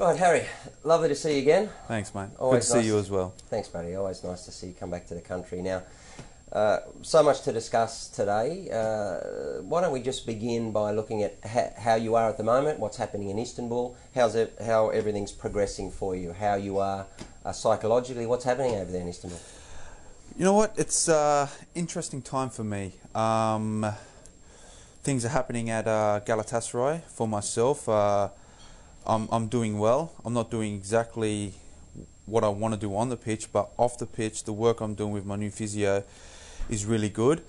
Right, Harry, lovely to see you again. Thanks, mate. Always Good to nice. see you as well. Thanks, buddy. Always nice to see you come back to the country. Now, so much to discuss today. Why don't we just begin by looking at how you are at the moment, what's happening in Istanbul, how everything's progressing for you, how you are psychologically, what's happening over there in Istanbul? You know what? It's an interesting time for me. Things are happening at Galatasaray for myself. I'm doing well. I'm not doing exactly what I want to do on the pitch, but off the pitch, the work I'm doing with my new physio is really good.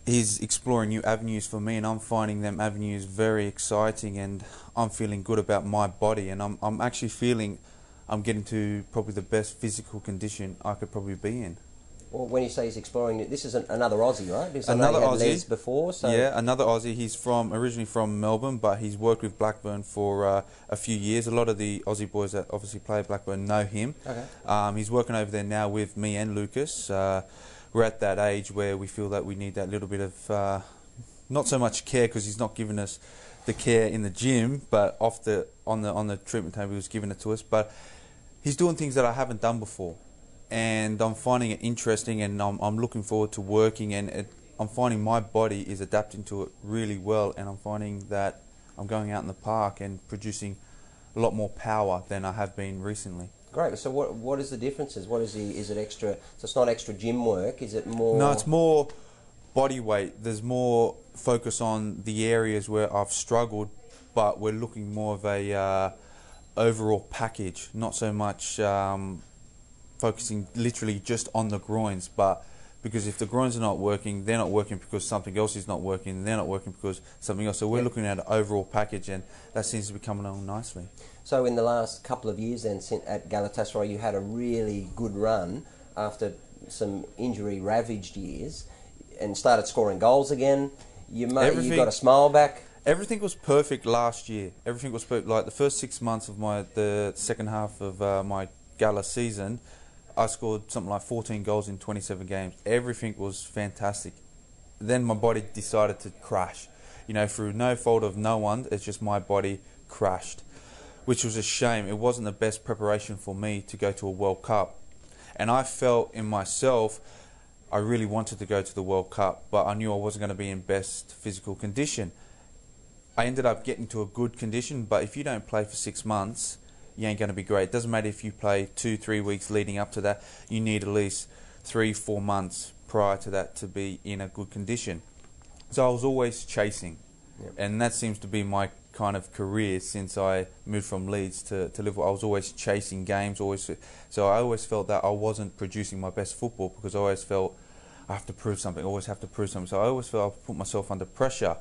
He's exploring new avenues for me, and I'm finding them avenues very exciting, and I'm feeling good about my body, and I'm actually feeling I'm getting to probably the best physical condition I could probably be in. Well, when you say he's exploring, this is another Aussie, right? Because Another I know you had Aussie Les before. So yeah, another Aussie. He's originally from Melbourne, but he's worked with Blackburn for a few years. A lot of the Aussie boys that obviously play at Blackburn know him. Okay. He's working over there now with me and Lucas. We're at that age where we feel that we need that little bit of not so much care, because he's not giving us the care in the gym, but on the treatment table he was giving it to us. But he's doing things that I haven't done before, and I'm finding it interesting, and I'm looking forward to working, and I'm finding my body is adapting to it really well, and I'm finding that I'm going out in the park and producing a lot more power than I have been recently. Great. So what is the differences? Is it extra? So it's not extra gym work. Is it more? No, it's more body weight. There's more focus on the areas where I've struggled, but we're looking more of a overall package, not so much focusing literally just on the groins, but because if the groins are not working, they're not working because something else is not working, they're not working because something else. So we're looking at an overall package, and that seems to be coming along nicely. So in the last couple of years then at Galatasaray, you had a really good run after some injury-ravaged years and started scoring goals again. You got a smile back. Everything was perfect last year. Everything was perfect. Like the first 6 months of the second half of my Gala season, I scored something like 14 goals in 27 games. Everything was fantastic. Then my body decided to crash. You know, through no fault of no one, it's just my body crashed, which was a shame. It wasn't the best preparation for me to go to a World Cup. And I felt in myself, I really wanted to go to the World Cup, but I knew I wasn't going to be in best physical condition. I ended up getting to a good condition, but if you don't play for 6 months, you ain't going to be great. It doesn't matter if you play 2-3 weeks leading up to that. You need at least 3-4 months prior to that to be in a good condition. So I was always chasing. Yep. And that seems to be my kind of career since I moved from Leeds to Liverpool. I was always chasing games. So I always felt that I wasn't producing my best football, because I always felt I have to prove something. I always have to prove something. So I always felt I put myself under pressure.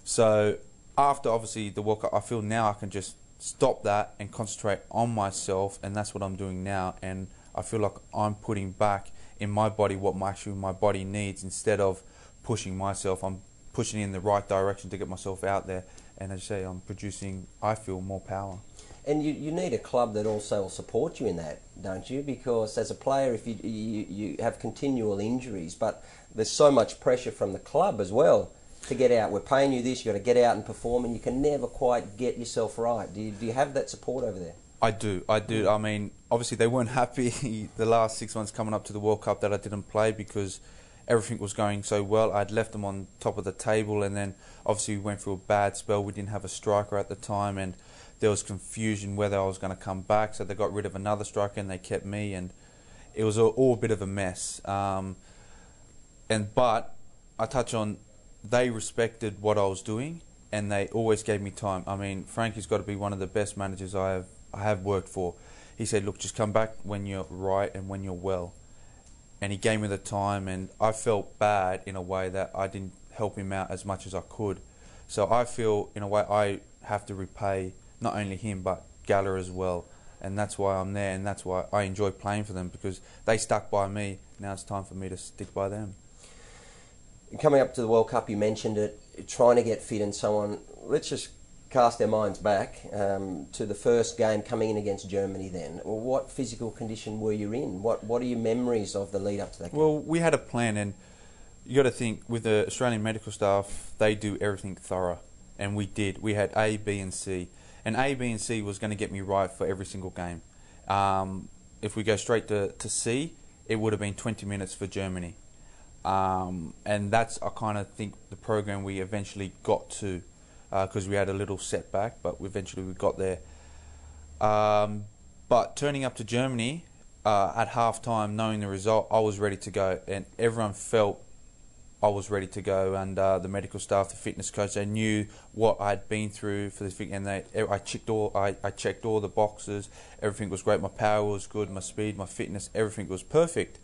So after obviously the World Cup, I feel now I can just stop that and concentrate on myself, and that's what I'm doing now. And I feel like I'm putting back in my body what my body needs, instead of pushing myself. I'm pushing in the right direction to get myself out there, and as I say, I'm producing, I feel, more power. And you need a club that also will support you in that, don't you? Because as a player, if you have continual injuries, but there's so much pressure from the club as well to get out. We're paying you this, you've got to get out and perform, and you can never quite get yourself right. Do you have that support over there? I do. I mean, obviously they weren't happy the last 6 months coming up to the World Cup that I didn't play, because everything was going so well. I'd left them on top of the table, and then obviously we went through a bad spell. We didn't have a striker at the time, and there was confusion whether I was going to come back, so they got rid of another striker and they kept me, and it was all a bit of a mess. But I touch on, they respected what I was doing, and they always gave me time. I mean, Frankie's got to be one of the best managers I have worked for. He said, look, just come back when you're right and when you're well. And he gave me the time, and I felt bad in a way that I didn't help him out as much as I could. So I feel, in a way, I have to repay not only him, but Gala as well. And that's why I'm there, and that's why I enjoy playing for them, because they stuck by me. Now it's time for me to stick by them. Coming up to the World Cup, you mentioned it, trying to get fit and so on. Let's just cast our minds back to the first game coming in against Germany then. What physical condition were you in? What are your memories of the lead up to that game? Well, we had a plan, and you got to think, with the Australian medical staff, they do everything thorough, and we did. We had A, B and C, And A, B, and C was going to get me right for every single game. If we go straight to C, it would have been 20 minutes for Germany. And that's, I kind of think, the program we eventually got to, because we had a little setback, but eventually we got there. But turning up to Germany at half-time, knowing the result, I was ready to go, and everyone felt I was ready to go, and the medical staff, the fitness coach, they knew what I'd been through for this, and I checked all the boxes. Everything was great. My power was good, my speed, my fitness, everything was perfect.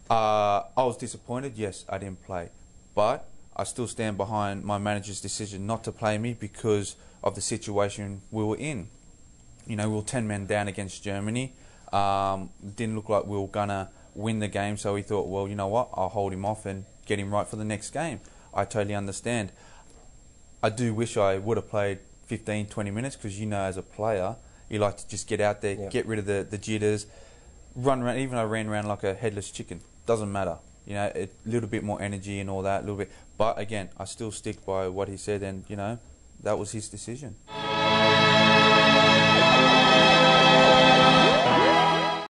I was disappointed. Yes, I didn't play, but I still stand behind my manager's decision not to play me because of the situation we were in. You know, we were 10 men down against Germany. Didn't look like we were gonna win the game, so he thought, well, you know what, I'll hold him off and get him right for the next game. I totally understand. I do wish I would have played 15, 20 minutes, because, you know, as a player, you like to just get out there, get rid of the jitters, run around. Even I ran around like a headless chicken. Doesn't matter. You know, a little bit more energy and all that, a little bit. But again, I still stick by what he said, and, you know, that was his decision.